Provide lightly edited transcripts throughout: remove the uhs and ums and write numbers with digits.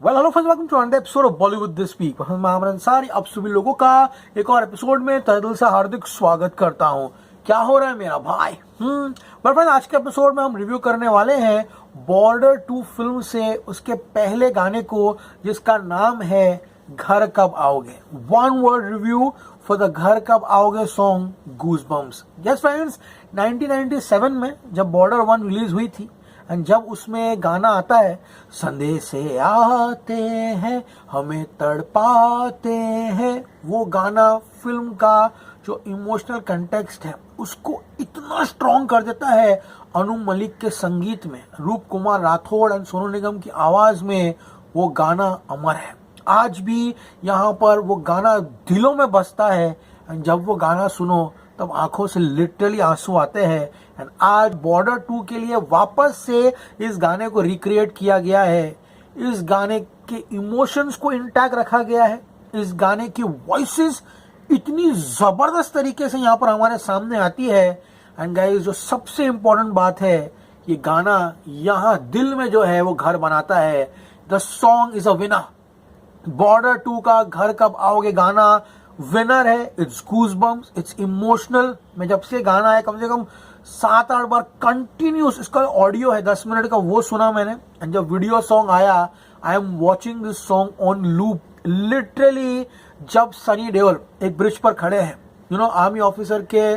Well hello friends, welcome to another episode of Bollywood this week. मैं आमर अंसारी आप सभी लोगों का एक और एपिसोड में तहे दिल से हार्दिक स्वागत करता हूं। क्या हो रहा है मेरा भाई? वेल फ्रेंड्स, आज के एपिसोड में हम रिव्यू करने वाले हैं बॉर्डर 2 फिल्म से उसके पहले गाने को, जिसका नाम है घर कब आओगे। One word review for the घर कब आओगे सॉन्ग गूज़बम्प्स। यस फ्रेंड्स, 1997 में जब बॉर्डर 1 रिलीज हुई थी एंड जब उसमें गाना आता है, संदेशे आते हैं हमें तड़पाते हैं, वो गाना फिल्म का जो इमोशनल कंटेक्स्ट है उसको इतना स्ट्रॉन्ग कर देता है। अनु मलिक के संगीत में, रूप कुमार राठौड़ एंड सोनू निगम की आवाज में वो गाना अमर है। आज भी यहाँ पर वो गाना दिलों में बसता है एंड जब वो गाना सुनो तब आंखों से लिटरली आंसू आते हैं। एंड आज बॉर्डर 2 के लिए वापस से इस गाने को रिक्रिएट किया गया है। इस गाने के इमोशंस को इंटैक्ट रखा गया है। इस गाने की वॉइसेस इतनी जबरदस्त तरीके से यहाँ पर हमारे सामने आती है। एंड गाइस, जो सबसे इंपॉर्टेंट बात है, ये गाना यहाँ दिल में जो है वो घर बनाता है। The song is a winner. Border 2 का घर कब आओगे गाना विनर है। It's goosebumps, it's emotional. मैं जब से गाना है कम से कम 7-8 बार कंटिन्यूस, इसका ऑडियो है 10 मिनट का, वो सुना मैंने। एंड जब वीडियो सॉन्ग आया, I am watching this song on loop literally. जब सनी देओल एक ब्रिज पर खड़े हैं आर्मी ऑफिसर के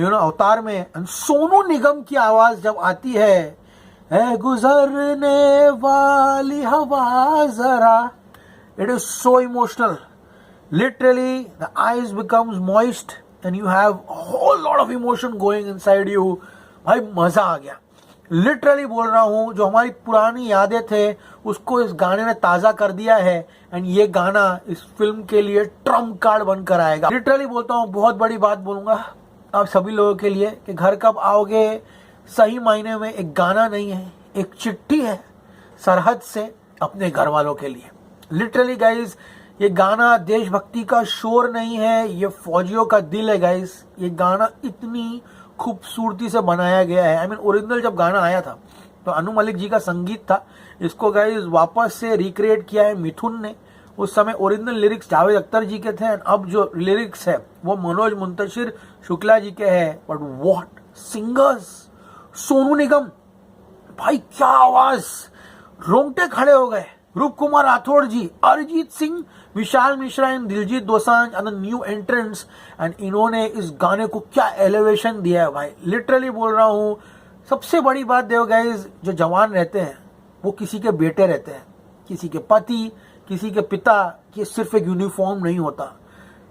अवतार में, एंड सोनू निगम की आवाज जब आती है गुजरने वाली हवा जरा, it is so emotional. Literally, the eyes becomes moist and you have a whole lot of emotion going inside you. भाई मजा आ गया। लिटरली बोल रहा हूँ, जो हमारी पुरानी यादें थे उसको इस गाने ने ताज़ा कर दिया है। एंड ये गाना इस फिल्म के लिए ट्रम्प कार्ड बनकर आएगा। लिटरली बोलता हूँ, बहुत बड़ी बात बोलूँगा आप सभी लोगों के लिए कि घर कब आओगे सही मायने में एक गाना नहीं है, एक चिट्ठी है सरहद से अपने घर वालों के लिए। लिटरली गाइज, ये गाना देशभक्ति का शोर नहीं है, ये फौजियों का दिल है गाइज। ये गाना इतनी खूबसूरती से बनाया गया है। आई मीन, ओरिजिनल जब गाना आया था तो अनु मलिक जी का संगीत था। इसको गाइज वापस से रिक्रिएट किया है मिथुन ने। उस समय ओरिजिनल लिरिक्स जावेद अख्तर जी के थे, अब जो लिरिक्स है वो मनोज मुंतशिर शुक्ला जी के हैं। But what singers! Sonu Nigam, भाई क्या आवाज, रोंगटे खड़े हो गए। Roop Kumar Rathod ji, Arijit Singh, Vishal Mishra and Diljit Dosanjh and new entrants, and इन्होंने इस गाने को क्या एलिवेशन दिया है भाई। लिटरली बोल रहा हूँ, सबसे बड़ी बात देखो गाइज, जो जवान रहते हैं वो किसी के बेटे रहते हैं, किसी के पति, किसी के पिता। ये सिर्फ एक यूनिफॉर्म नहीं होता।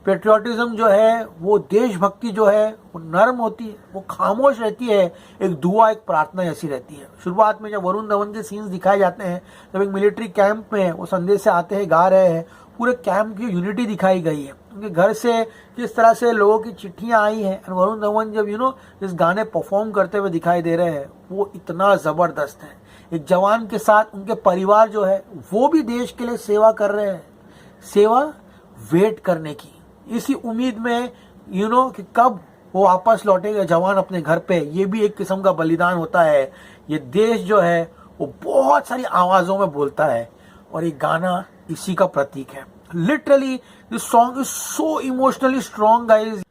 पेट्रियाटिज्म जो है, वो देशभक्ति जो है वो नर्म होती है, वो खामोश रहती है, एक दुआ, एक प्रार्थना जैसी रहती है। शुरुआत में जब वरुण धवन के सीन्स दिखाए जाते हैं, जब एक मिलिट्री कैंप में वो संदेश से आते हैं, गा रहे हैं, पूरे कैंप की यूनिटी दिखाई गई है। उनके घर से किस तरह से लोगों की चिट्ठियां आई हैं, एंड वरुण धवन जब इस गाने परफॉर्म करते हुए दिखाई दे रहे हैं, वो इतना जबरदस्त है। एक जवान के साथ उनके परिवार जो है वो भी देश के लिए सेवा कर रहे हैं। सेवा वेट करने की, इसी उम्मीद में कि कब वो वापस लौटेगा जवान अपने घर पे। ये भी एक किस्म का बलिदान होता है। ये देश जो है वो बहुत सारी आवाजों में बोलता है और ये गाना इसी का प्रतीक है। Literally this song is so emotionally strong guys.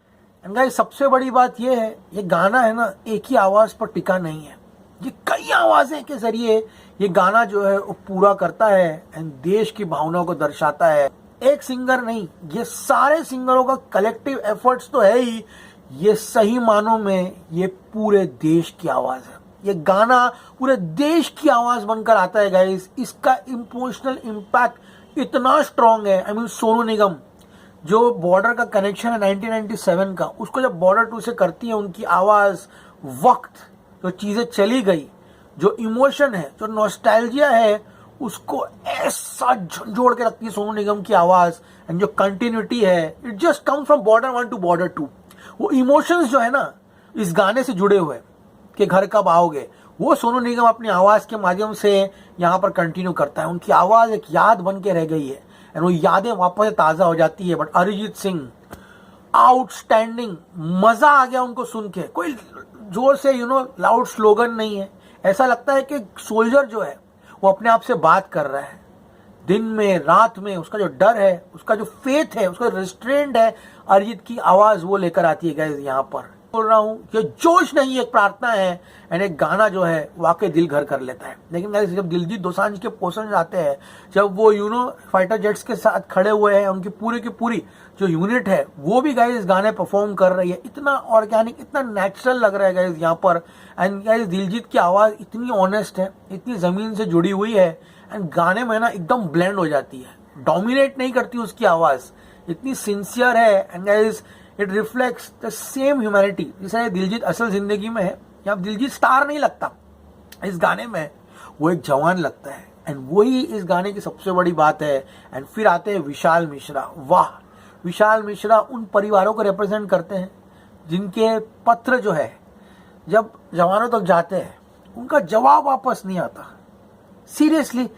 And guys, सबसे बड़ी बात ये है, ये गाना है ना, एक ही आवाज पर टिका नहीं है। ये कई आवाजें के जरिए ये गाना जो है वो पूरा करता है एंड देश की भावनाओं को दर्शाता है। एक सिंगर नहीं, ये सारे सिंगरों का कलेक्टिव एफर्ट्स तो है ही। ये सही मानों में ये पूरे देश की आवाज है। ये गाना पूरे देश की आवाज बनकर आता है गाइस। इसका इमोशनल इम्पैक्ट इतना स्ट्रॉन्ग है। आई मीन, सोनू निगम जो बॉर्डर का कनेक्शन है 1997 का, उसको जब बॉर्डर 2 से करती है, उनकी आवाज, वक्त, जो चीजें चली गई, जो इमोशन है, जो नॉस्टैल्जिया है, उसको ऐसा झंझोड़ के रखती है सोनू निगम की आवाज। एंड जो कंटिन्यूटी है, it just comes from border 1 to border 2। वो इमोशंस जो है ना इस गाने से जुड़े हुए कि घर कब आओगे, वो सोनू निगम अपनी आवाज के माध्यम से यहाँ पर कंटिन्यू करता है। उनकी आवाज एक याद बन के रह गई है एंड वो यादें वापस ताजा हो जाती है। बट अरिजीत सिंह, आउटस्टैंडिंग, मजा आ गया उनको सुन के। कोई जोर से लाउड स्लोगन नहीं है, ऐसा लगता है कि सोल्जर जो है वो अपने आप से बात कर रहा है। दिन में रात में उसका जो डर है, उसका जो फेथ है, उसका रेस्ट्रेंट है, अरिजीत की आवाज वो लेकर आती है गाइस। यहाँ पर बोल रहा हूँ कि जोश नहीं, एक प्रार्थना है एंड एक गाना जो है वाकई दिल घर कर लेता है। लेकिन गाइस जब दिलजीत दोसांझ के पोर्शन आते हैं, जब वो फाइटर जेट्स के साथ खड़े हुए हैं, उनकी पूरी की पूरी जो यूनिट है वो भी गाइस गाने परफॉर्म कर रही है, इतना ऑर्गेनिक, इतना नेचुरल लग रहा है गाइस यहाँ पर। एंड गाइस दिलजीत की आवाज इतनी ऑनेस्ट है, इतनी जमीन से जुड़ी हुई है एंड गाने में ना एकदम ब्लेंड हो जाती है, डोमिनेट नहीं करती उसकी आवाज, इतनी सिंसियर है। And guys it reflects the same humanity जैसे दिलजीत असल जिंदगी में है। यहाँ दिलजीत स्टार नहीं लगता, इस गाने में वो एक जवान लगता है एंड वही इस गाने की सबसे बड़ी बात है। एंड फिर आते हैं विशाल मिश्रा। वाह, विशाल मिश्रा उन परिवारों को रिप्रेजेंट करते हैं जिनके पत्र जो है जब जवानों तक जाते हैं उनका जवाब वापस नहीं आता। सीरियसली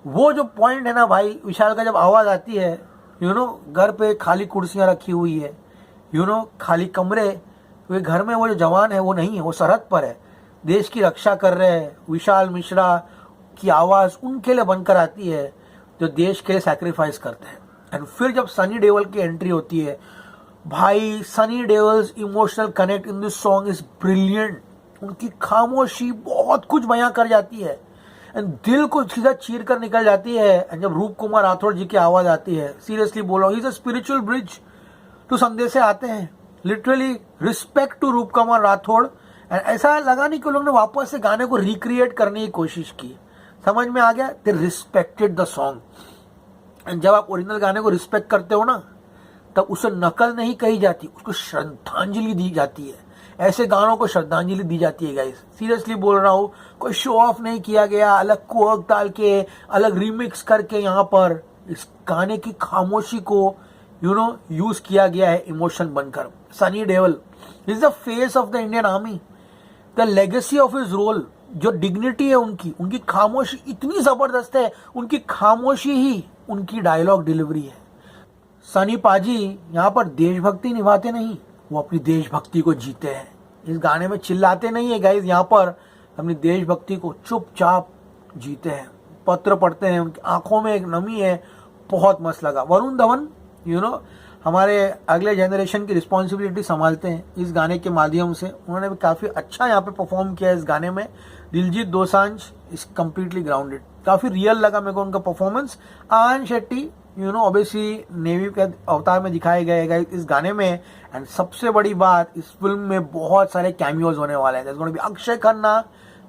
वो जो पॉइंट है ना भाई, विशाल का जब आवाज आती है, घर पे खाली कुर्सियां रखी हुई है, खाली कमरे, वे घर में वो जो जवान है वो नहीं है, वो सरहद पर है, देश की रक्षा कर रहे हैं। विशाल मिश्रा की आवाज उनके लिए बनकर आती है जो देश के लिए सैक्रिफाइस करते हैं। एंड फिर जब सनी देओल की एंट्री होती है भाई, Sunny Deols emotional connect in this song is brilliant. उनकी खामोशी बहुत कुछ बयां कर जाती है एंड दिल को सीधा चीर कर निकल जाती है। एंड जब रूप कुमार राठौड़ जी की आवाज आती है, सीरियसली बोल रहा हूँ, he is a spiritual bridge to संदेशे आते हैं। लिटरली रिस्पेक्ट टू रूप कुमार राठौड़। एंड ऐसा लगा नहीं कि लोग ने वापस से गाने को रिक्रिएट करने की कोशिश की, समझ में आ गया, दे रिस्पेक्टेड द सॉन्ग। एंड जब आप ओरिजिनल गाने को रिस्पेक्ट करते हो ना, तब उसे नकल नहीं कही जाती, उसको श्रद्धांजलि दी जाती है। ऐसे गानों को श्रद्धांजलि दी जाती है गाइस, सीरियसली बोल रहा हूँ। कोई शो ऑफ नहीं किया गया, अलग कोक डाल के, अलग रिमिक्स करके यहाँ पर इस गाने की खामोशी को यूज किया गया है इमोशन बनकर। Sunny Deol is the face of the Indian army, the legacy of his role, जो डिग्निटी है उनकी खामोशी इतनी जबरदस्त है, उनकी खामोशी ही उनकी डायलॉग डिलीवरी है। सनी पाजी यहाँ पर देशभक्ति निभाते नहीं, वो अपनी देशभक्ति को जीते हैं। इस गाने में चिल्लाते नहीं है गाइस, यहाँ पर अपनी देशभक्ति को चुपचाप जीते हैं, पत्र पढ़ते हैं, उनकी आंखों में एक नमी है, बहुत मस्त लगा। वरुण धवन हमारे अगले जनरेशन की रिस्पॉन्सिबिलिटी संभालते हैं इस गाने के माध्यम से, उन्होंने भी काफ़ी अच्छा यहाँ पे परफॉर्म किया इस गाने में। Diljit Dosanjh is completely grounded, काफ़ी रियल लगा मेरे को उनका performance. Ion Shetty obviously navy के अवतार में दिखाए गए हैं इस गाने में। एंड सबसे बड़ी बात, इस फिल्म में बहुत सारे कैमियोज होने वाले हैं। there's going to be Akshay Khanna,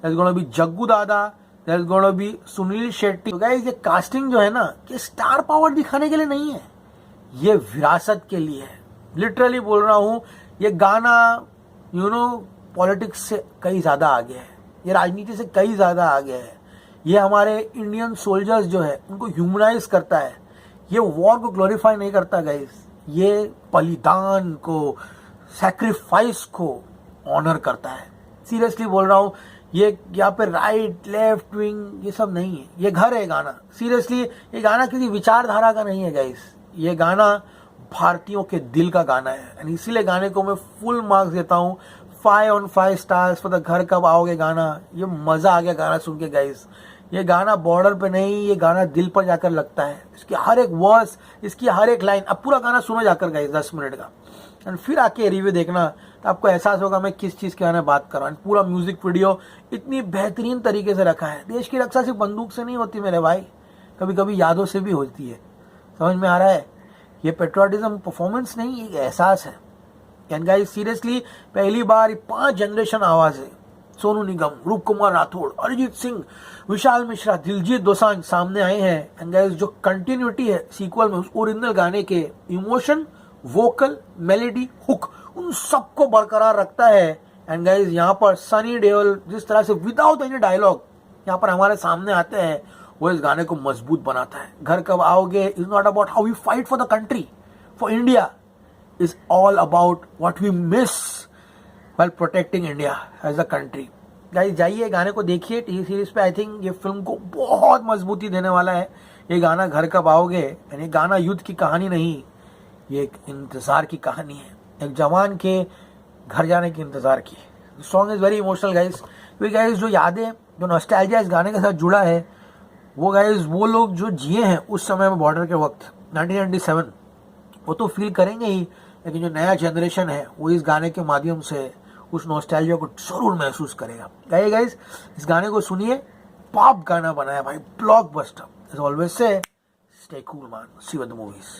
there's going to be Jaggu दादा, there's going to be Sunil Shetty. तो गाइस ये कास्टिंग जो है ना, कि स्टार पावर दिखाने के लिए नहीं है, ये विरासत के लिए है। लिटरली बोल रहा हूँ, ये गाना पॉलिटिक्स से कई ज्यादा आगे है, ये राजनीति से कई ज्यादा आगे है। ये हमारे इंडियन सोल्जर्स जो है उनको ह्यूमनाइज करता है, ये वॉर को ग्लोरीफाई नहीं करता गाइस, ये बलिदान को, सैक्रिफाइस को ऑनर करता है। सीरियसली बोल रहा हूँ, ये यहाँ पे राइट लेफ्ट विंग ये सब नहीं है, ये घर है गाना। सीरियसली ये गाना किसी विचारधारा का नहीं है गाइस, ये गाना भारतीयों के दिल का गाना है। एंड इसीलिए गाने को मैं फुल मार्क्स देता हूँ, 5 on 5 स्टार्स फॉर द घर कब आओगे गाना। ये मजा आ गया गाना सुन के गाइस, ये गाना बॉर्डर पे नहीं, ये गाना दिल पर जाकर लगता है। इसकी हर एक वर्स, इसकी हर एक लाइन, अब पूरा गाना सुनो जाकर गाइस 10 मिनट का, एंड फिर आके रिव्यू देखना, तो आपको एहसास होगा मैं किस चीज़ के बारे में बात कर रहा हूँ। पूरा म्यूजिक वीडियो इतनी बेहतरीन तरीके से रखा है। देश की रक्षा सिर्फ बंदूक से नहीं होती मेरे भाई, कभी कभी यादों से भी होती है, समझ में आ रहा है। ये पेट्रियोटिज्म परफॉर्मेंस नहीं, एक एहसास है। एंड गाइस सीरियसली पहली बार 5 जनरेशन आवाज है, सोनू निगम, रूप कुमार राठौड़, अरिजीत सिंह, विशाल मिश्रा, दिलजीत दोसांझ सामने आए हैं। एंड गाइस जो कंटिन्यूटी है सीक्वल में उस ओरिजिनल गाने के, इमोशन, वोकल, मेलोडी, हुक, उन सबको बरकरार रखता है। एंड गाइस यहाँ पर सनी देओल जिस तरह से विदाउट एनी डायलॉग यहाँ पर हमारे सामने आते हैं, वो इस गाने को मजबूत बनाता है। घर कब आओगे is not about how we fight for the country, for India, is all about what we miss while protecting India as a country। Guys जाइए गाने को देखिए टीवी सीरीज पे, आई थिंक ये फिल्म को बहुत मजबूती देने वाला है। ये गाना घर कब आओगे, यानी गाना युद्ध की कहानी नहीं, ये एक इंतजार की कहानी है, एक जवान के घर जाने की इंतजार की। Song is very emotional guys, क्योंकि गाइस जो यादें, जो नॉस्टैल्जिया इस गाने के साथ जुड़ा है, वो गाइज वो लोग जो जिए हैं उस समय में बॉर्डर के वक्त 1997, वो तो फील करेंगे ही, लेकिन जो नया जनरेशन है वो इस गाने के माध्यम से उस नॉस्टैल्जिया को जरूर महसूस करेगा। गाइज इस गाने को सुनिए, पॉप गाना बनाया भाई, ब्लॉकबस्टर। एज ऑलवेज से stay cool man, see you at the movies.